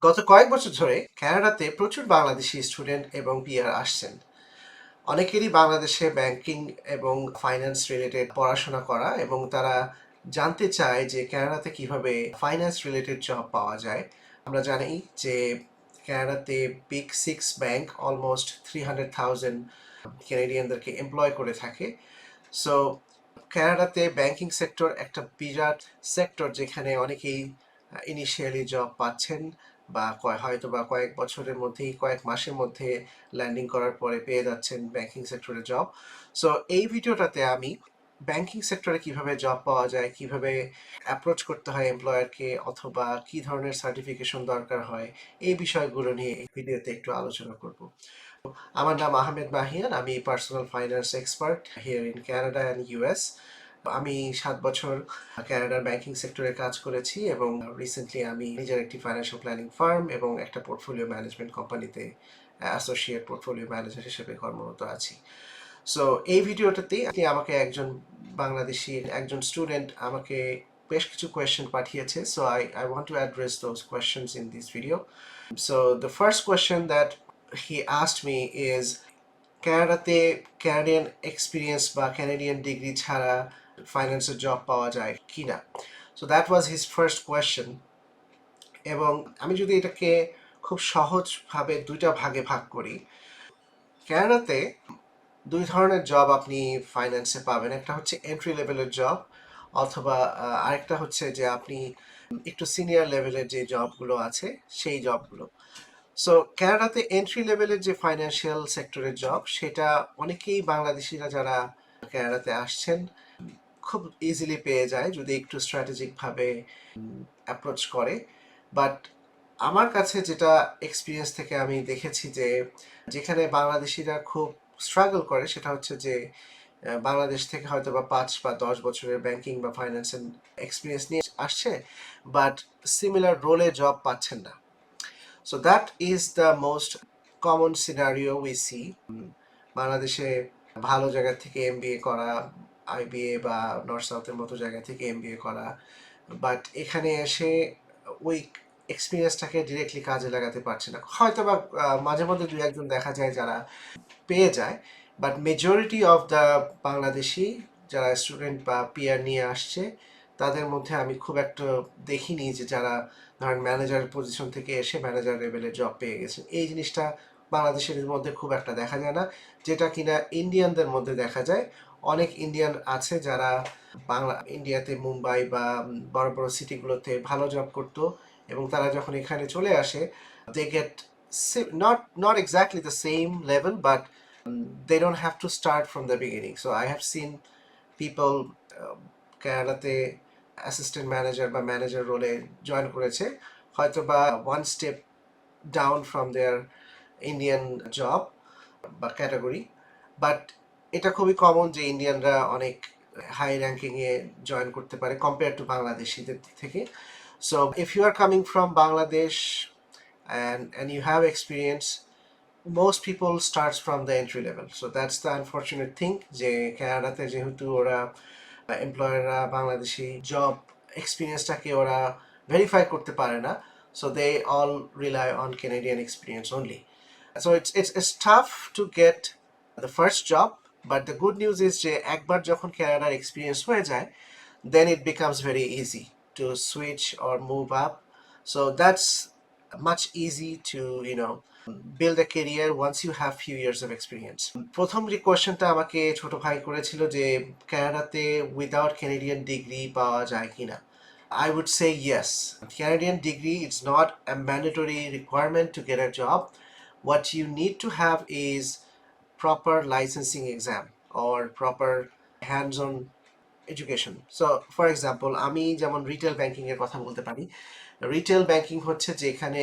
গত কয়েক বছর ধরে কানাডাতে প্রচুর বাংলাদেশি স্টুডেন্ট এবং পিআর আসছেন। অনেকেরই বাংলাদেশে ব্যাংকিং এবং ফাইন্যান্স রিলেটেড পড়াশোনা করা, এবং তারা জানতে চায় যে কানাডাতে কিভাবে ফাইন্যান্স রিলেটেড জব পাওয়া যায়। আমরা জানি যে কানাডাতে বিগ সিক্স ব্যাংক অলমোস্ট 300,000 কানাডিয়ানদেরকে এমপ্লয় করে থাকে। সো কানাডাতে ব্যাংকিং সেক্টর একটা বিরাট সেক্টর, যেখানে অনেকেই ইনিশিয়ালি জব পাচ্ছেন বা হয়তো বা কয়েক বছরের মধ্যেই, কয়েক মাসের মধ্যে ল্যান্ডিং করার পরে পেয়ে যাচ্ছেন ব্যাংকিং সেক্টরে জব। সো এই ভিডিওটাতে আমি ব্যাংকিং সেক্টরে কিভাবে জব পাওয়া যায়, কিভাবে অ্যাপ্রোচ করতে হয় এমপ্লয়ারকে, অথবা কি ধরনের সার্টিফিকেশন দরকার হয়, এই বিষয়গুলো নিয়ে এই ভিডিওতে একটু আলোচনা করব। আমার নাম আহমেদ মাহিয়ান, আমি personal finance expert here in Canada and US. আমি 7 বছর ক্যানাডার ব্যাংকিং সেক্টরে কাজ করেছি, এবং রিসেন্টলি আমি নিজের একটি ফাইন্যান্সিয়াল প্ল্যানিং ফার্ম এবং একটা পোর্টফোলিও ম্যানেজমেন্ট কোম্পানিতে অ্যাসোসিয়েট পোর্টফোলিও ম্যানেজার হিসেবে কর্মরত আছি। সো এই ভিডিওটাতেই আপনি আমাকে বাংলাদেশি একজন স্টুডেন্ট আমাকে বেশ কিছু কোয়েশ্চেন পাঠিয়েছে। So I want to address those questions in this video. So the first question that he asked me is, কানাডাতে ক্যানাডিয়ান এক্সপিরিয়েন্স বা ক্যানাডিয়ান ডিগ্রি ছাড়া ফাইন্যান্সের জব পাওয়া যায় কিনা। So that was his first question. এবং আমি যদি এটাকে খুব সহজভাবে দুইটা ভাগে ভাগ করি, কানাডাতে দুই ধরনের জব আপনি ফাইন্যান্সে পাবেন। একটা হচ্ছে এন্ট্রি লেভেলের জব, অথবা আরেকটা হচ্ছে যে আপনি একটু সিনিয়র লেভেলের যে জবগুলো আছে সেই জবগুলো। সো কানাডাতে এন্ট্রি লেভেলের যে ফাইন্যান্সিয়াল সেক্টরের জব, সেটা অনেকেই বাংলাদেশিরা যারা কানাডাতে আসছেন খুব ইজিলি পেয়ে যায় যদি একটু স্ট্র্যাটেজিকভাবে অ্যাপ্রোচ করে। বাট আমার কাছে যেটা এক্সপিরিয়েন্স থেকে আমি দেখেছি যে যেখানে বাংলাদেশিরা খুব স্ট্রাগল করে, সেটা হচ্ছে যে বাংলাদেশ থেকে হয়তো বা 5 বা 10 বছরের ব্যাংকিং বা ফাইন্যান্সিয়াল এক্সপিরিয়েন্স নিয়ে আসছে, বাট সিমিলার রোলে জব পাচ্ছেন না। So that is the most common scenario we see. বাংলাদেশে ভালো জায়গা থেকে এমবিএ করা, আইবিএ বা নর্থ সাউথের মতো জায়গা থেকে এমবিএ করা, বাট এখানে এসে ওই এক্সপিরিয়েন্সটাকে ডিরেক্টলি কাজে লাগাতে পারছে না। হয়তো বা মাঝে মধ্যে দু একজন দেখা যায় যারা পেয়ে যায়, but majority of the Bangladeshi যারা স্টুডেন্ট বা পিআর নিয়ে আসছে, তাদের মধ্যে আমি খুব একটা দেখিনি যে যারা ধরেন ম্যানেজার পজিশন থেকে এসে ম্যানেজার লেভেলে জব পেয়ে গেছেন। এই জিনিসটা বাংলাদেশের মধ্যে খুব একটা দেখা যায় না, যেটা কিনা ইন্ডিয়ানদের মধ্যে দেখা যায়। অনেক ইন্ডিয়ান আছে যারা ইন্ডিয়াতে মুম্বাই বা বড় বড় সিটিগুলোতে ভালো জব করতো, এবং তারা যখন এখানে চলে আসে, they get not exactly the same level, but they don't have to start from the beginning. So I have seen people কানাডাতে অ্যাসিস্ট্যান্ট ম্যানেজার বা ম্যানেজার রোলে জয়েন করেছে, হয়তো বা one step down from their Indian job বা category. But এটা খুবই common যে ইন্ডিয়ানরা অনেক হাই র্যাঙ্কিংয়ে জয়েন করতে পারে কম্পেয়ার টু বাংলাদেশিদের থেকে। So if you are coming from Bangladesh and you have experience, most people starts from the entry level. So that's the unfortunate thing, যে কানাডাতে যেহেতু ওরা এমপ্লয়াররা বাংলাদেশি জব এক্সপিরিয়েন্সটাকে ওরা ভেরিফাই করতে পারে না, so they all rely on Canadian experience only. So it's tough to get the first job, but the good news is যে একবার যখন কানাডার এক্সপিরিয়েন্স হয়ে যায়, then it becomes very easy to switch or move up. So that's much easy to build a career once you have few years of experience. প্রথম যে কোয়েশ্চেনটা আমাকে ছোট ভাই করেছিল যে কানাডাতে উইদাউট ক্যানাডিয়ান ডিগ্রি পাওয়া যায় কিনা, I would say yes. Canadian degree is not a mandatory requirement to get a job. What you need to have is proper licensing exam or proper hands-on education. So for example, আমি যেমন retail banking এর কথা বলতে পারি। Retail banking হচ্ছে যেখানে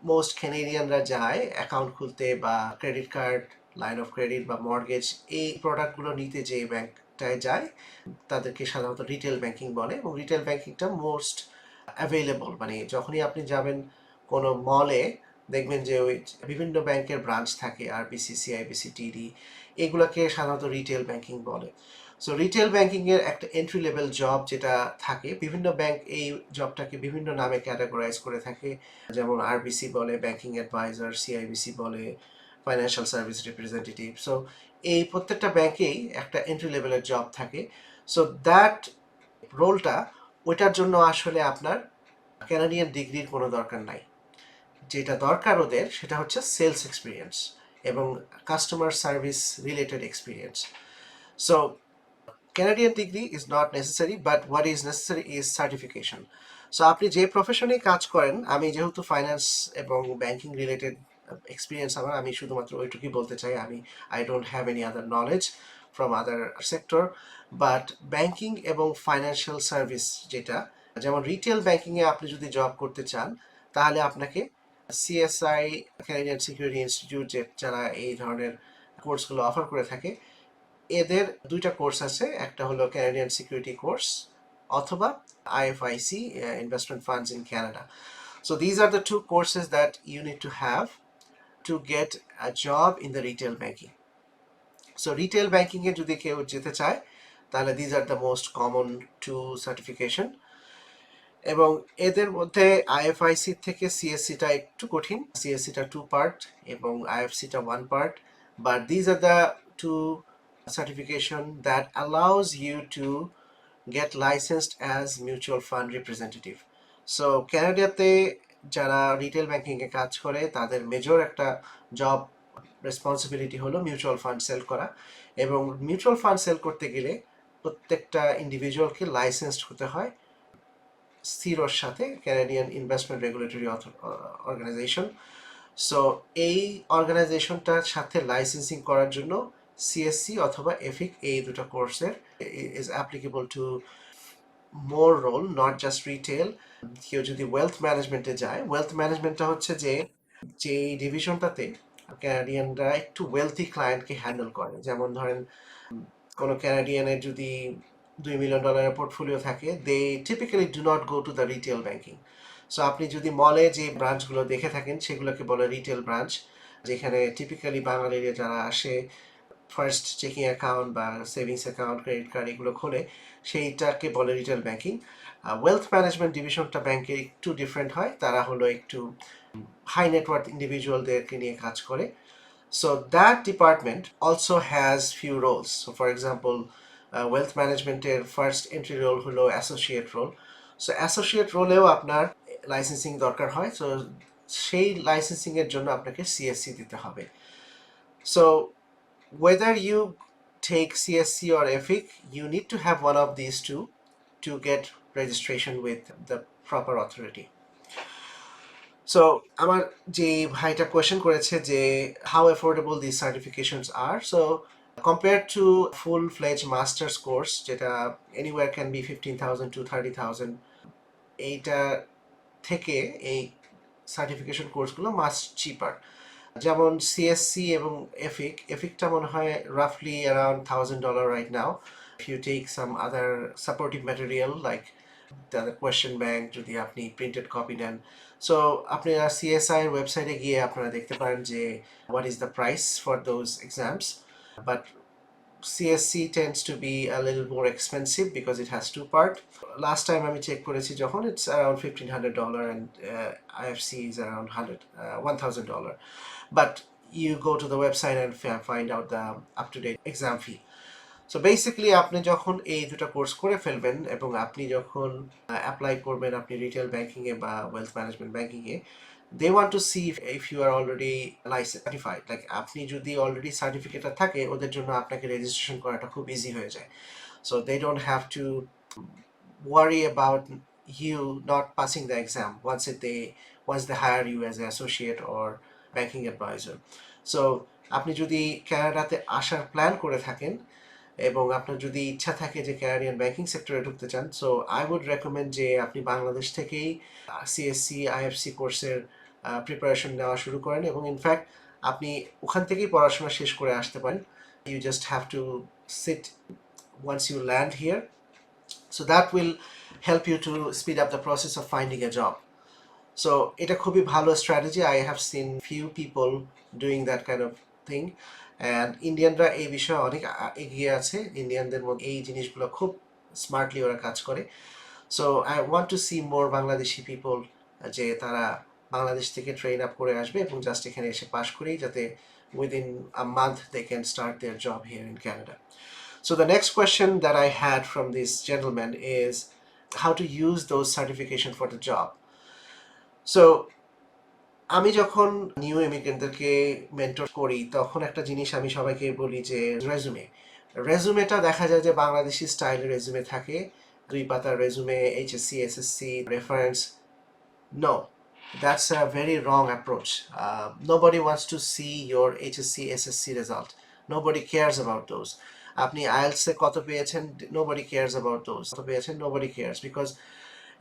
most ক্যানেডিয়ানরা যায় account খুলতে বা credit card, line of credit বা মর্গেজ, এই প্রোডাক্টগুলো নিতে যে ব্যাংকটায় যায় তাদেরকে সাধারণত রিটেল ব্যাংকিং বলে। এবং রিটেল ব্যাংকিংটা মোস্ট অ্যাভেলেবল, মানে যখনই আপনি যাবেন কোনো মলে, দেখবেন যে ওই বিভিন্ন ব্যাংকের ব্রাঞ্চ থাকে, আরবিসি, সিআইবিসি, টিডি, এগুলোকে সাধারণত রিটেল ব্যাংকিং বলে। সো রিটেল ব্যাংকিং এর একটা এন্ট্রি লেভেল জব যেটা থাকে, বিভিন্ন ব্যাংক এই জবটাকে বিভিন্ন নামে ক্যাটাগরাইজ করে থাকে, যেমন আরবিসি বলে ব্যাংকিং অ্যাডভাইজার, সিআইবিসি বলে ফাইন্যান্সিয়াল সার্ভিস রিপ্রেজেন্টেটিভ। সো এই প্রত্যেকটা ব্যাংকেই একটা এন্ট্রি লেভেলের জব থাকে। সো দ্যাট রোলটা, ওইটার জন্য আসলে আপনার ক্যানাডিয়ান ডিগ্রির কোনো দরকার নাই। যেটা দরকার ওদের সেটা হচ্ছে সেলস এক্সপিরিয়েন্স এবং customer service related experience. So Canadian degree is not necessary, but what is necessary is certification. So আপনি যে প্রফেশনে কাজ করেন, আমি যেহেতু ফাইন্যান্স এবং ব্যাংকিং রিলেটেড এক্সপিরিয়েন্স আমার, আমি শুধুমাত্র ওইটুকুই বলতে চাই। I don't have any other knowledge from other sector, but banking এবং ফাইন্যান্সিয়াল সার্ভিস যেটা, যেমন রিটেল ব্যাংকিংয়ে আপনি যদি জব করতে চান, তাহলে আপনাকে সিএসআই, ক্যানাডিয়ান সিকিউরিটি ইনস্টিটিউট, যারা এই ধরনের কোর্সগুলো অফার করে থাকে, এদের দুইটা কোর্স আছে, একটা হলো ক্যানাডিয়ান সিকিউরিটি কোর্স অথবা IFIC, investment funds in Canada. So these are the two courses that you need to have to get a job in the retail banking. So retail ব্যাংকিংয়ে যদি কেউ যেতে চায়, তাহলে these are the most common two certification. এবং এদের মধ্যে IFIC থেকে সিএসসিটা একটু কঠিন, সিএসসিটা 2 পার্ট এবং আইএফসিটা 1 part, but these are the two certification that allows you to get licensed as mutual fund representative. So ক্যানাডাতে যারা রিটেল ব্যাংকিংয়ে কাজ করে, তাদের মেজর একটা জব রেসপন্সিবিলিটি হলো মিউচুয়াল ফান্ড সেল করা। এবং মিউচুয়াল ফান্ড সেল করতে গেলে প্রত্যেকটা ইন্ডিভিজুয়ালকে লাইসেন্সড হতে হয় সিরোর সাথে, Canadian investment regulatory organization. So এই অর্গানাইজেশনটার সাথে লাইসেন্সিং করার জন্য সিএসসি অথবা এফিক, এই দুটো কোর্সের is applicable to more role, not just retail. কেউ যদি ওয়েলথ ম্যানেজমেন্টে যায়, ওয়েলথ ম্যানেজমেন্টটা হচ্ছে যে ডিভিশনটাতে ক্যানাডিয়ানরা একটু ওয়েলথি ক্লায়েন্টকে হ্যান্ডেল করে। যেমন ধরেন, কোনো ক্যানাডিয়ানের যদি $2 মিলিয়ন পোর্টফোলিও থাকে, they typically do not go to the retail banking. So আপনি যদি মলে যে ব্রাঞ্চগুলো দেখে থাকেন, সেগুলোকে বলে রিটেল ব্রাঞ্চ, যেখানে টিপিক্যালি বাঙালিরা যারা আসে ফার্স্ট চেকিং অ্যাকাউন্ট বা সেভিংস অ্যাকাউন্ট, ক্রেডিট কার্ড এগুলো খোলে, সেইটাকে বলে রিটেল ব্যাংকিং। ওয়েলথ ম্যানেজমেন্ট ডিভিশনটা ব্যাংকের একটু ডিফারেন্ট হয়, তারা হলো একটু হাই নেটওয়ার্থ ইন্ডিভিজুয়ালদেরকে নিয়ে কাজ করে। So that department also has few roles. So for example, wealth management এর first entry role হলো associate role. So associate রোলেও আপনার লাইসেন্সিং দরকার হয়। So সেই লাইসেন্সিং এর জন্য আপনাকে সিএসসি দিতে হবে। So whether you take CSC or EFIC, you need to have one of these two to get registration with the proper authority. So আমার যে ভাইটা কোয়েশ্চেন করেছে যে how affordable this certifications are, so compare to full fledge masters course, যেটা anywhere can be 15,000 to 30,000, এইটা থেকে এই certification কোর্সগুলো মাস চিপার। যেমন সিএসসি এবং এফিকটা মনে হয় রাফলি around $1,000 right now. If you take some other supportive material like the question bank, যদি আপনি প্রিন্টেড কপি নেন। সো আপনারা সিএসআই এর ওয়েবসাইটে গিয়ে আপনারা দেখতে পারেন যে what is the price for those exams, but CSC tends to be a little more expensive because it has two part. Last time আমি চেক করেছি যখন, it's around $1,500 and IFC is around $1,000. But you go to the website and find out the up-to-date exam fee. So basically আপনি যখন এই দুটো course করে ফেলবেন এবং আপনি যখন অ্যাপ্লাই করবেন আপনি রিটেল ব্যাংকিংয়ে বা ওয়েলথ ম্যানেজমেন্ট ব্যাংকিংয়ে, they want to see if you are already licence certified. Like আপনি যদি অলরেডি সার্টিফিকেটটা থাকে, ওদের জন্য আপনাকে রেজিস্ট্রেশন করাটা খুব ইজি হয়ে যায়। So they don't have to worry about you not passing the exam once they hire you as an associate or banking advisor. So আপনি যদি ক্যানাডাতে আসার প্ল্যান করে থাকেন এবং আপনার যদি ইচ্ছা থাকে যে ক্যানাডিয়ান ব্যাংকিং সেক্টরে ঢুকতে চান, সো আই উড রেকমেন্ড যে আপনি বাংলাদেশ থেকেই সিএসসি আইএফসি কোর্সের প্রিপারেশন নেওয়া শুরু করেন। এবং ইনফ্যাক্ট আপনি ওখান থেকেই পড়াশোনা শেষ করে আসতে পারেন। You just have to sit once you land here, so that will help you to speed up the process of finding a job. So এটা খুবই ভালো strategy. I have seen few people doing that kind of thing, and ইন্ডিয়ানরা এই বিষয়ে অনেক এগিয়ে আছে। ইন্ডিয়ানদের মধ্যে এই জিনিসগুলো খুব স্মার্টলি ওরা কাজ করে। So I want to see more Bangladeshi people, যে তারা বাংলাদেশ থেকে ট্রেন আপ করে আসবে এবং জাস্ট এখানে এসে পাশ করেই যাতে within a month they can start their job here in Canada. So the next question that I had from this gentleman is how to use those certification for the job. So আমি যখন new ইমিগ্রেন্টদেরকে mentor করি তখন একটা জিনিস আমি সবাইকে বলি যে রেজুমেটা দেখা যায় যে বাংলাদেশি স্টাইলের রেজুমে থাকে, 2 পাতার resume, HSC SSC reference. No, that's a very wrong approach. Nobody wants to see your HSC SSC result. Nobody cares about those. আপনি আইএলটিএস এ কত পেয়েছেন, nobody cares about those. কত পেয়েছেন, nobody cares, because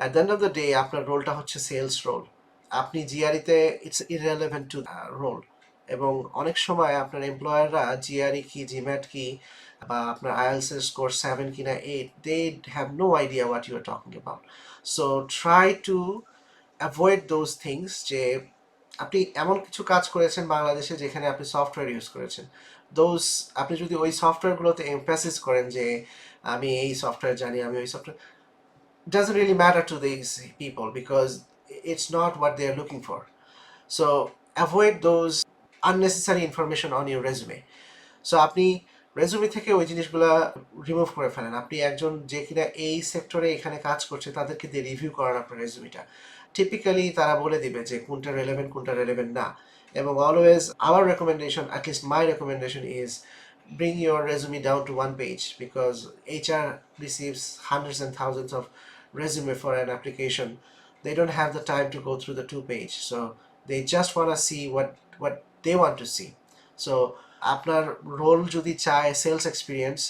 at the end of the day আপনার রোলটা হচ্ছে sales role. আপনি জিআরইতে it's irrelevant two role, এবং অনেক সময় আপনার এমপ্লয়াররা জিআরই কি, জিম্যাট কি, বা আপনার আইএলটিএস এর স্কোর 7 কিনা 8, they have no idea what you are talking about. So try to avoid those things, যে আপনি এমন কিছু কাজ করেছেন বাংলাদেশে যেখানে আপনি সফটওয়্যার ইউজ করেছেন, দোজ আপনি যদি ওই সফটওয়্যারগুলোতে এমফ্যাসিস করেন যে আমি এই সফটওয়্যার জানি, আমি ওই software, doesn't really matter to these people because it's not what they're looking for. So avoid those unnecessary information on your resume. So আপনি রেজুমে থেকে ওই জিনিসগুলো রিমুভ করে ফেলেন। আপনি একজন যে কিনা এই সেক্টরে এখানে কাজ করছে তাদেরকে দিয়ে রিভিউ করান আপনার রেজুমিটা। টিপিক্যালি তারা বলে দিবে যে কোনটা রেলেভেন্ট কোনটা রেলেভেন্ট না। এবং always our recommendation, at least my recommendation is bring your resume down to 1 page, because HR receives hundreds and thousands of resume for an application. They don't have the time to go through the 2 page, so they just want to see what they want to see. So আপনার role যদি চায় sales experience,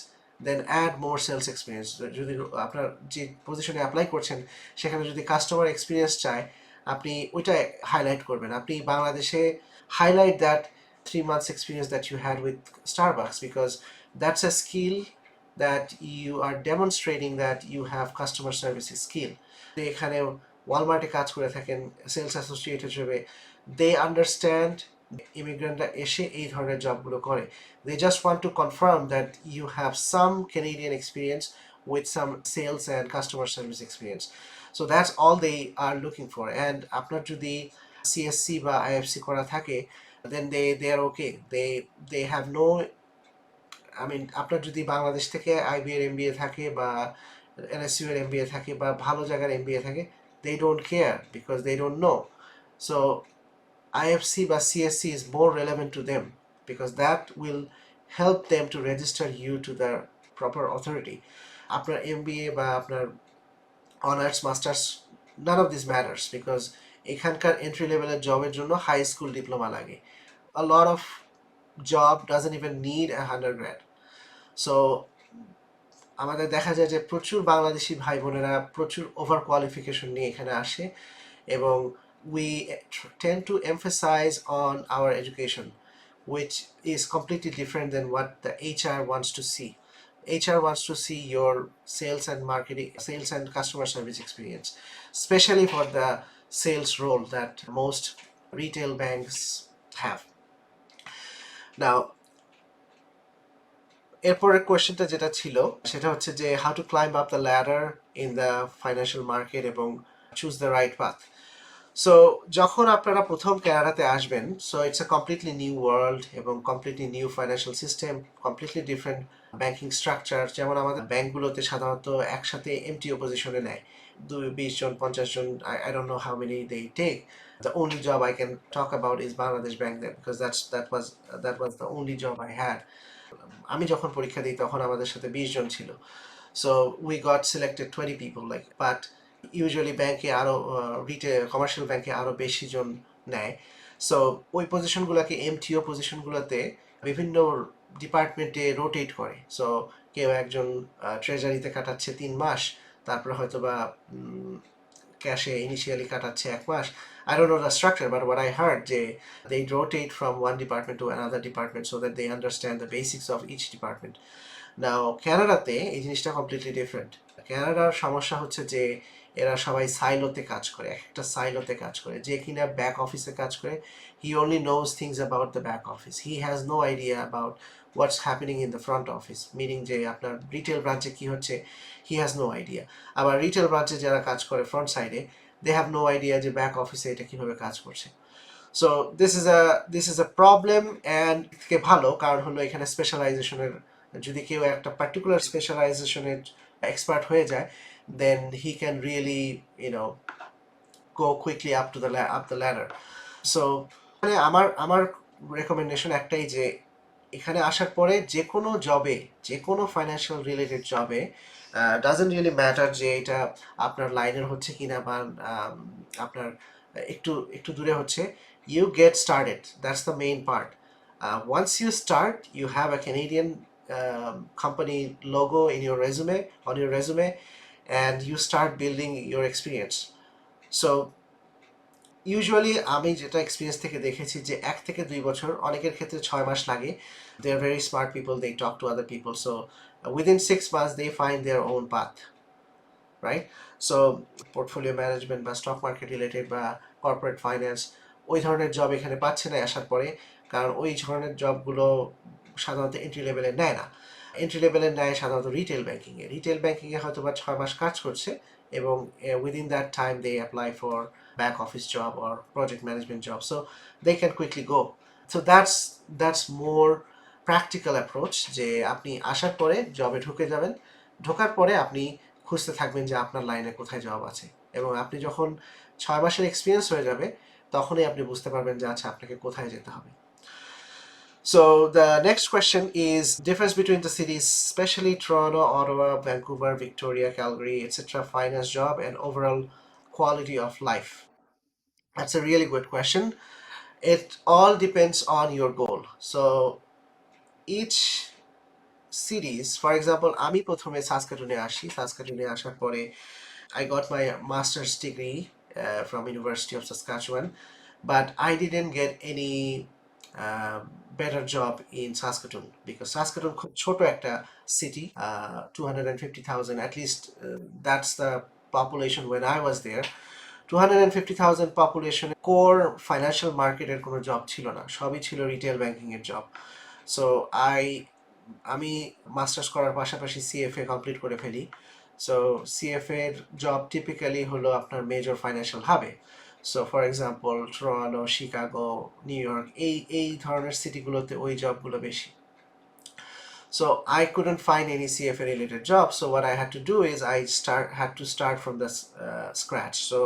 দেন add মোর sales experience. যদি আপনার যে পজিশনে apply করছেন সেখানে যদি কাস্টমার এক্সপিরিয়েন্স চায়, আপনি ওইটা হাইলাইট করবেন। আপনি বাংলাদেশে highlight that 3 months experience that you had with Starbucks, because that's a skill that you are demonstrating that you have customer service skill. এখানে ওয়ালমার্টে কাজ করে থাকেন সেলস অ্যাসোসিয়েট হিসেবে, দে আন্ডারস্ট্যান্ড ইমিগ্রেন্টরা এসে এই ধরনের জবগুলো করে। They just want to confirm that you have some Canadian experience with some sales and customer service experience. So that's all they are looking for. And আপনার যদি সিএসসি বা আইএফসি করা থাকে, then they are okay. They have no, I mean, আপনার যদি বাংলাদেশ থেকে IB এর MBA থাকে বা এনএসইউ এর এমবিএ থাকে বা ভালো জায়গার এমবিএ থাকে, they don't care because they don't know. So IFC বা CSC is more relevant to them because that will help them to register you to the proper authority. আপনার এমবিএ বা আপনার honours masters, none of this matters because এখানকার entry লেভেলের জবের জন্য high school diploma লাগে। A lot of job doesn't even need a undergrad. So আমাদের দেখা যায় যে প্রচুর বাংলাদেশি ভাই বোনেরা প্রচুর ওভার কোয়ালিফিকেশন নিয়ে এখানে আসে, এবং we tend to emphasize on our education, which is completely different than what the HR wants to see. HR wants to see your sales and marketing, sales and customer service experience, especially for the sales role that most retail banks have. Now, এরপরের কোয়েশ্চেনটা যেটা ছিল সেটা হচ্ছে যে how to climb up the ladder in the financial market এবং choose the right path. So যখন আপনারা প্রথম ক্যানাডাতে আসবেন, so it's a completely new world এবং completely new financial system, completely different banking structure. যেমন আমাদের ব্যাংকগুলোতে সাধারণত একসাথে এমটিও পজিশনে নেয় 20 জন 50 জন, I don't know how many they take. The only job I can talk about is Bangladesh Bank there, because that was the only job I had. আমি যখন পরীক্ষা দিই তখন আমাদের সাথে 20 জন ছিল। So we got selected 20 people, like, but usually ব্যাংকে আরও রিটেল কমার্শিয়াল ব্যাংকে আরও বেশি জন নেয়। সো ওই পজিশনগুলোকে এমটিও পজিশনগুলোতে বিভিন্ন ডিপার্টমেন্টে রোটেট করে। সো কেউ একজন ট্রেজারিতে কাটাচ্ছে 3 মাস, তারপরে হয়তো বা ক্যাশে ইনিশিয়ালি কাটাচ্ছে 1 মাস। I don't know the structure, but what I heard, they rotate from one department to another department so that they understand the basics of each department. Now, Canada-তে এই জিনিসটা completely different. Canada-র সমস্যা হচ্ছে যে এরা সবাই সাইলোতে কাজ করে, এক একটা সাইলোতে কাজ করে। যে কিনা ব্যাক অফিসে কাজ করে, he only knows things about the back office, he has no idea about what's happening in the front office, meaning যে আপনার রিটেল ব্রাঞ্চে কি হচ্ছে, হি হ্যাজ নো আইডিয়া। আবার রিটেল ব্রাঞ্চে যারা কাজ করে ফ্রন্ট সাইডে, দে হ্যাভ নো আইডিয়া যে ব্যাক অফিসে এটা কিভাবে কাজ করছে। So this is a problem. And থেকে ভালো কারণ হলো এখানে স্পেশালাইজেশনের, যদি কেউ একটা পার্টিকুলার স্পেশালাইজেশনের এক্সপার্ট হয়ে যায়, then he can really you know go quickly up the ladder. So মানে আমার রেকমেন্ডেশন একটাই যে এখানে আসার পরে যে কোনো জবে, যে কোনো ফাইন্যান্সিয়াল রিলেটেড জবে, ডাজন্ট রিয়েলি ম্যাটার যে এটা আপনার লাইনের হচ্ছে কিনা বা আপনার একটু একটু দূরে হচ্ছে, you get started, that's the main part. Once you start, you have a Canadian company logo in your resume, on your resume, and you start building your experience. So usually আমি যেটা এক্সপিরিয়েন্স থেকে দেখেছি যে 1 থেকে 2 বছর, অনেকের ক্ষেত্রে 6 মাস লাগে। They are very smart people, they talk to other people, so within 6 months they find their own path, right? So portfolio management বা স্টক মার্কেট রিলেটেড বা কর্পোরেট ফাইন্যান্স, ওই ধরনের জব এখানে পাচ্ছে না আসার পরে, কারণ ওই ধরনের জবগুলো সাধারণত এন্ট্রি লেভেলে নেয় না। এন্ট্রি লেভেলে নেয় সাধারণত রিটেল ব্যাঙ্কিংয়ে হয়তো বা 6 মাস কাজ করছে, এবং within that time they apply for back office job or project management job, so they can quickly go. So that's more practical approach, যে আপনি আসার পরে জবে ঢুকে যাবেন, ঢোকার পরে আপনি খুঁজতে থাকবেন যে আপনার লাইনে কোথায় জব আছে, এবং আপনি যখন 6 মাসের এক্সপিরিয়েন্স হয়ে যাবে তখনই আপনি বুঝতে পারবেন যে আচ্ছা আপনাকে কোথায় যেতে হবে। So the next question is difference between the cities, especially Toronto, Ottawa, Vancouver, Victoria, Calgary, etc. finance job and overall quality of life. That's a really good question. It all depends on your goal. So each cities, for example, আমি প্রথমে সাসকাটুনে আসি, সাসকাটুনে আসার পরে I got my master's degree from University of Saskatchewan, but I didn't get any uh, better job in Saskatoon because Saskatoon খুব ছোট একটা city, 250,000 at least, that's the population when I was there. 250,000 population, core financial মার্কেটের কোনো job ছিল না, সবই ছিল retail ব্যাংকিংয়ের জব। সো আমি মাস্টার্স করার পাশাপাশি সিএফএ কমপ্লিট করে ফেলি। সো সিএফএ এর জব টিপিক্যালি হলো আপনার মেজর ফাইন্যান্সিয়াল হাবে। So for example Toronto, Chicago, New York, এই ধরনের সিটিগুলোতে ওই জবগুলো বেশি। So I couldn't find any CFA related job. So what I had to do is had to start from the scratch. So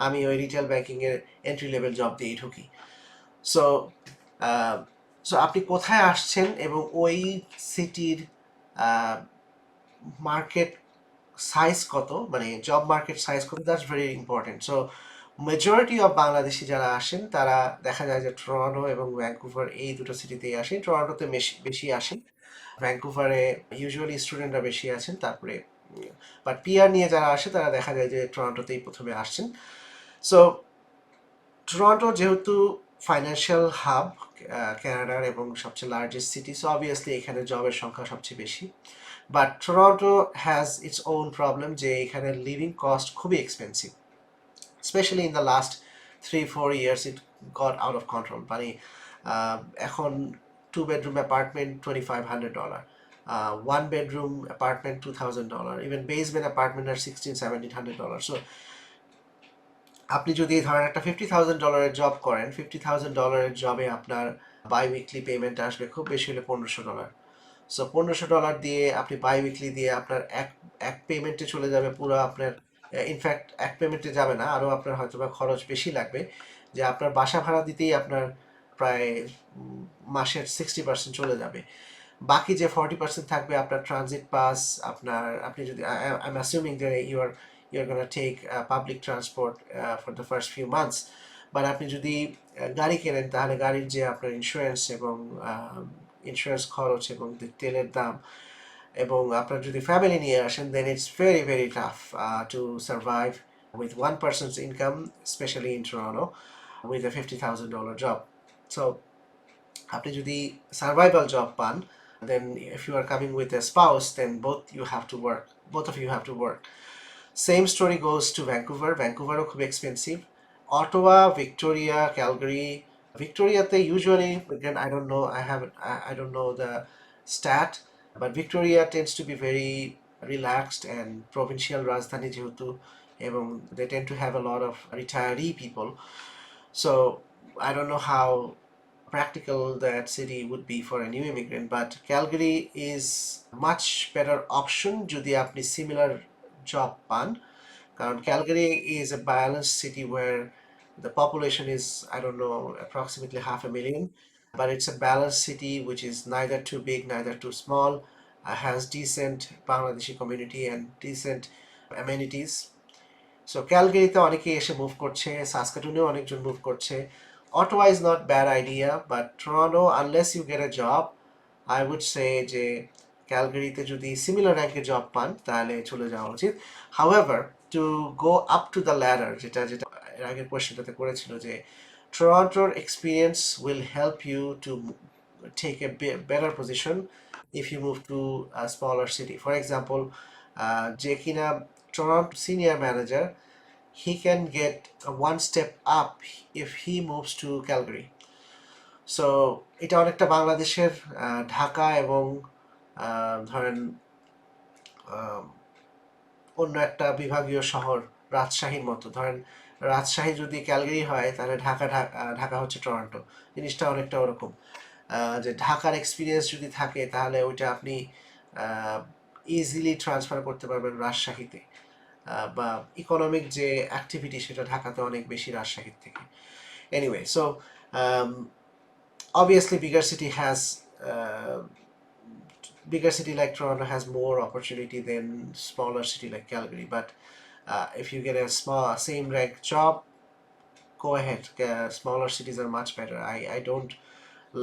আমি ওই retail banking এর entry level job দিয়ে ঢুকি। So so আপনি কোথায় আসছেন এবং ওই সিটির মার্কেট সাইজ কত, মানে জব মার্কেট সাইজ কত, that's very important. So majority of Bangladeshi যারা আসেন তারা দেখা যায় যে টরন্টো এবং ভ্যাঙ্কুভার এই দুটো সিটিতেই আসেন। টরন্টোতে বেশি আসেন, ভ্যাঙ্কুভারে ইউজুয়ালি স্টুডেন্টরা বেশি আছেন, তারপরে বাট পিআর নিয়ে যারা আসে তারা দেখা যায় যে টরন্টোতেই প্রথমে আসছেন। সো টরন্টো যেহেতু ফাইন্যান্সিয়াল হাব ক্যানাডার এবং সবচেয়ে লার্জেস্ট সিটি, সো অবভিয়াসলি এখানে জবের সংখ্যা সবচেয়ে বেশি। But Toronto has its own problem, যে এখানে লিভিং কস্ট খুবই expensive, specially in the last 3-4 years it got out of control. মানে এখন 2 bedroom apartment $2,500, 1 bedroom apartment $2,000, even basement apartment are $1,600-1,700. So আপনি যদি ধরেন একটা $50,000 জব করেন, $50,000 জবে আপনার বাই উইকলি পেমেন্ট আসবে খুব বেশি হলে $1,500। সো $1,500 দিয়ে আপনি বাই উইকলি দিয়ে আপনার এক পেমেন্টে চলে যাবে পুরো আপনার, ইনফ্যাক্ট এক পেমেন্টে যাবে না, আরও আপনার হয়তো বা খরচ বেশি লাগবে, যে আপনার বাসা ভাড়া দিতেই আপনার প্রায় মাসের 60% চলে যাবে। বাকি যে 40% থাকবে আপনার ট্রানজিট পাস, আপনি যদি আই এম অ্যাসিউমিং যে you're gonna take public transport for the first few months, but আপনি যদি গাড়ি কেনেন তাহলে গাড়ির যে আপনার ইন্স্যুরেন্স এবং ইন্স্যুরেন্স খরচ এবং তেলের দাম, এবং আপনার যদি ফ্যামিলি নিয়ে আসেন, then it's very very tough to survive with one person's income, especially in Toronto, with a $50,000 job. So আপনি যদি সার্ভাইভাল জব পান, then if you are coming with a spouse, then both of you have to work. Same story goes to Vancouver. Vancouverও খুব expensive. Ottawa, Victoria, Calgary. Victoriaতে usually, again, I don't know, I don't know the stat, but Victoria tends to be very relaxed and provincial রাজধানী যেহেতু, এবং they tend to have a lot of retiree people. So I don't know how practical that city would be for a new immigrant, but Calgary is much better option যদি আপনি similar job পান, কারণ Calgary is a balanced city where the population is, I don't know, approximately 500,000, but it's a balanced city which is neither too big, neither too small, has decent Bangladeshi community and decent amenities. So ক্যালগেরিতে অনেকে এসে move করছে, সাসকাটুনেও অনেকজন move করছে। Ottawa is not bad idea, but Toronto unless you get a job, I would say যে ক্যালগেরিতে যদি সিমিলার র্যাঙ্কে জব পান তাহলে চলে যাওয়া উচিত। However, to go up to the ladder, যেটা যেটা এর আগের কোয়েশ্চেনটাতে করেছিল, যে টরন্টোর experience will help you to take a better position if you move to a smaller city. For example, যে কিনা Toronto senior manager, he can get a one step up if he moves to Calgary. So এটা অনেকটা বাংলাদেশের ঢাকা এবং ধরেন অন্য একটা বিভাগীয় শহর রাজশাহীর মতো। ধরেন রাজশাহী যদি ক্যালগারি হয় তাহলে ঢাকা ঢাকা হচ্ছে টরন্টো। জিনিসটা অনেকটা ওরকম, যে ঢাকার এক্সপিরিয়েন্স যদি থাকে তাহলে ওইটা আপনি ইজিলি ট্রান্সফার করতে পারবেন রাজশাহীতে, বা ইকোনমিক যে অ্যাক্টিভিটি সেটা ঢাকাতে অনেক বেশি রাজশাহীর থেকে। Anyway, so obviously bigger city like Toronto has more opportunity than smaller city like Calgary, but if you get a small same rank job, go ahead. Smaller cities are much better. I don't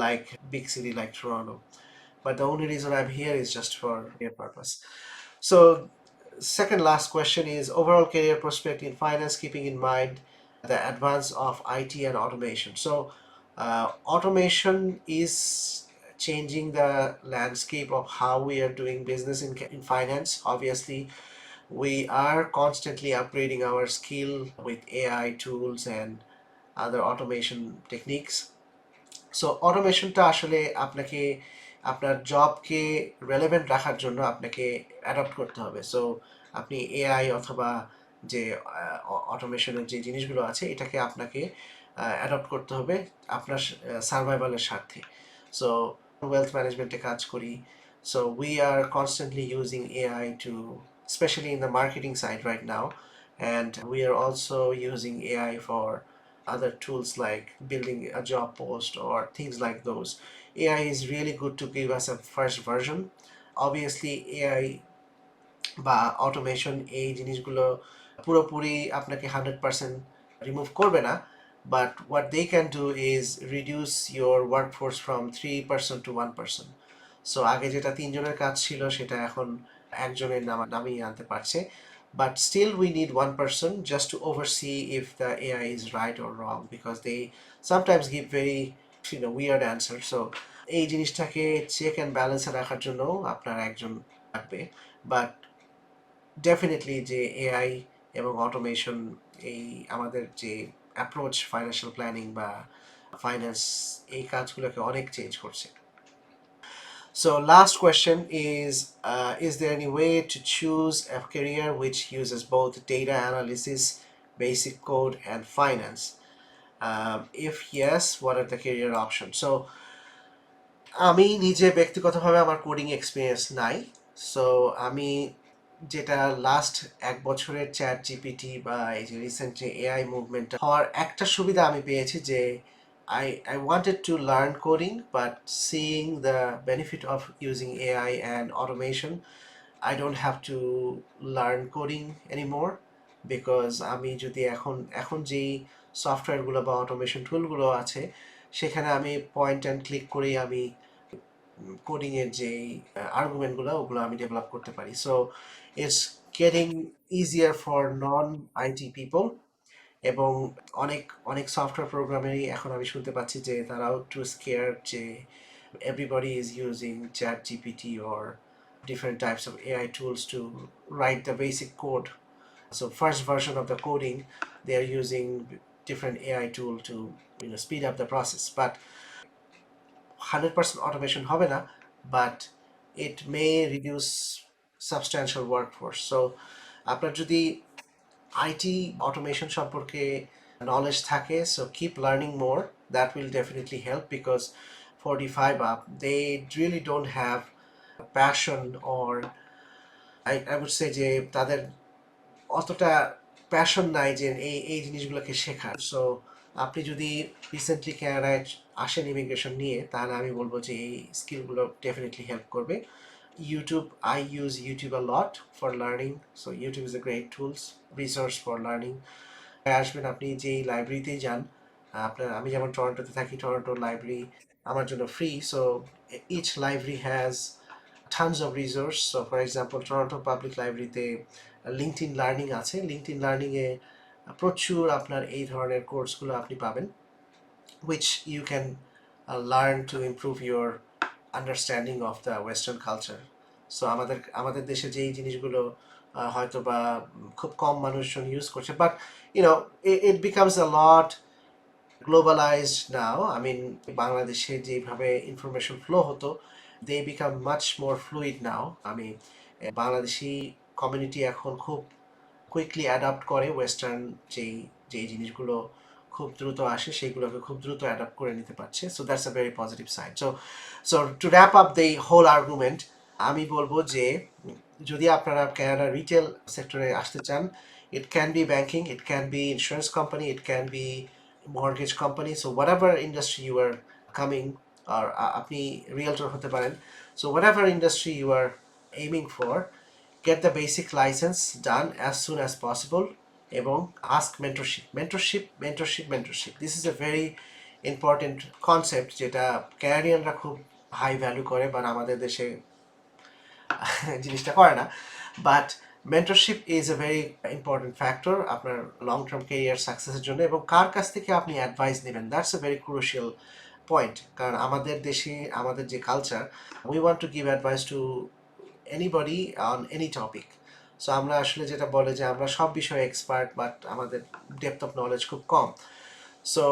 like big city like Toronto, but the only reason I'm here is just for career purpose. So second last question is overall career prospect in finance, keeping in mind the advance of IT and automation. So automation is changing the landscape of how we are doing business in finance. Obviously, we are constantly upgrading our skill with AI tools and other automation techniques. So অটোমেশনটা আসলে আপনাকে আপনার জবকে relevant রাখার জন্য আপনাকে adopt করতে হবে। So আপনি এআই অথবা যে অটোমেশনের যে জিনিসগুলো আছে এটাকে আপনাকে অ্যাডপ্ট করতে হবে আপনার সার্ভাইভালের স্বার্থে। সো ওয়েলথ ম্যানেজমেন্টে কাজ করি, so we are constantly using AI to, especially in the marketing side right now, and we are also using AI for other tools like building a job post or things like those. AI is really good to give us a first version. Obviously, AI বা automation এই জিনিসগুলো পুরোপুরি আপনাকে 100% remove করবে না, but what they can do is reduce your workforce from 3% to 1%. সো আগে যেটা তিনজনের কাজ ছিল সেটা এখন একজনের নামিয়ে আনতে পারছে, but still we need one person just to oversee if the AI is right or wrong, because they sometimes give very weird answers. So এই জিনিসটাকে চেক অ্যান্ড ব্যালেন্সে রাখার জন্য আপনার একজন লাগবে। বাট ডেফিনেটলি যে এআই এবং অটোমেশন এই আমাদের যে অ্যাপ্রোচ ফাইন্যান্সিয়াল প্ল্যানিং বা ফাইন্যান্স, এই কাজগুলোকে অনেক চেঞ্জ করছে। So last question is there any way to choose a career which uses both data analysis, basic code, and finance? If yes, what are the career options? So আমি নিজে ব্যক্তিগতভাবে আমার coding experience নাই। So আমি যেটা last এক বছরের chat GPT বা এই যে রিসেন্ট যে এআই মুভমেন্ট হওয়ার একটা সুবিধা আমি পেয়েছি, যে I wanted to learn coding, but seeing the benefit of using AI and automation, I don't have to learn coding anymore, because আমি যদি এখন যেই সফটওয়্যারগুলো বা অটোমেশন টুলগুলো আছে সেখানে আমি পয়েন্ট অ্যান্ড ক্লিক করেই আমি কোডিং এর যে আর্গুমেন্টগুলো ওগুলো আমি ডেভেলপ করতে পারি। So it's getting easier for non IT people, এবং অনেক অনেক সফটওয়্যার প্রোগ্রামেরই এখন আমি শুনতে পাচ্ছি যে তারাও টু স্কেয়ার, যে everybody is using chat gpt or different types of AI tools to write the basic code, So first version of the coding, they are using different AI tool to speed up the process. But 100% automation হবে না, but it may reduce substantial workforce. So আপনার যদি IT automation সম্পর্কে knowledge থাকে, so keep learning more. That will definitely help, because 45 up, they really don't have passion, or I would say যে তাদের অতটা passion নাই যে এই জিনিসগুলোকে শেখার। সো আপনি যদি রিসেন্টলি ক্যানাডায় আসেন ইমিগ্রেশন নিয়ে, তাহলে আমি বলবো যে এই স্কিলগুলো ডেফিনেটলি হেল্প করবে। YouTube, I use YouTube a lot for learning, so YouTube is a great tools resource for learning. আসবেন আপনি যেই লাইব্রেরিতেই যান, আপনার, আমি যেমন টরন্টোতে থাকি, টরন্টো লাইব্রেরি আমার জন্য free. So each library has tons of resource. So for example, Toronto Public লাইব্রেরিতে লিঙ্কডইন লার্নিং আছে। লিঙ্কডইন লার্নিংয়ে প্রচুর আপনার এই ধরনের কোর্সগুলো আপনি পাবেন, which you can learn to improve your understanding of the Western culture. So আমাদের দেশে যেই জিনিসগুলো হয়তো বা খুব কম মানুষজন ইউজ করছে, but it becomes a lot globalized now. I mean, বাংলাদেশে যেভাবে ইনফরমেশন ফ্লো হতো, they become much more fluid now. আমি বাংলাদেশি কমিউনিটি এখন খুব কুইকলি অ্যাডাপ্ট করে ওয়েস্টার্ন যেই জিনিসগুলো খুব দ্রুত আসে, সেইগুলোকে খুব দ্রুত অ্যাডাপ্ট করে নিতে পারছে। So that's a very positive side. So to wrap up the whole argument, আমি বলবো যে যদি আপনারা ক্যানাডা রিটেল সেক্টরে আসতে চান, it can be banking, it can be insurance company, it can be mortgage company. So whatever industry you are coming, or আপনি realtor হতে পারেন, so whatever industry you are aiming for, get the basic license done as soon as possible, এবং ask mentorship. This is a very important concept যেটা ক্যানাডিয়ানরা খুব high value করে, but আমাদের দেশে জিনিসটা করে না। But mentorship is a very important factor আপনার লং টার্ম কেরিয়ার সাকসেসের জন্য, এবং কার কাছ থেকে আপনি অ্যাডভাইস নেবেন, that's a very crucial point. কারণ আমাদের দেশে, আমাদের যে culture, we want to give advice two anybody on any topic. So আমরা আসলে যেটা বলে যে আমরা সব বিষয়ে এক্সপার্ট, বাট আমাদের ডেপথ অফ নলেজ খুব কম। সো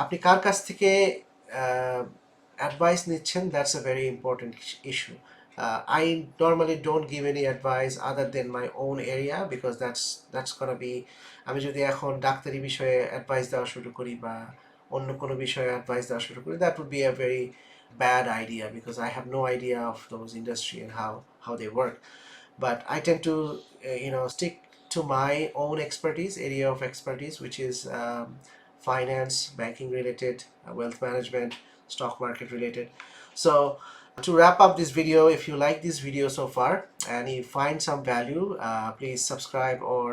আপনি কার কাছ থেকে অ্যাডভাইস নিচ্ছেন, that's a very important issue. I normally don't give any advice other than my own area, because that's gonna be, আমি যদি এখন ডাক্তারি বিষয়ে অ্যাডভাইস দেওয়া শুরু করি বা অন্য কোনো বিষয়ে অ্যাডভাইস দেওয়া শুরু করি, that would be a very bad idea, because I have no idea of those industry and how they work. But I tend to stick to my own area of expertise, which is finance, banking related, wealth management, stock market related. So to wrap up this video, if you like this video so far and you find some value, please subscribe or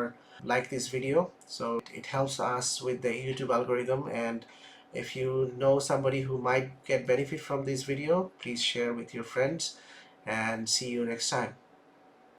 like this video, so it helps us with the YouTube algorithm. And if you know somebody who might get benefit from this video, please share with your friends, and see you next time.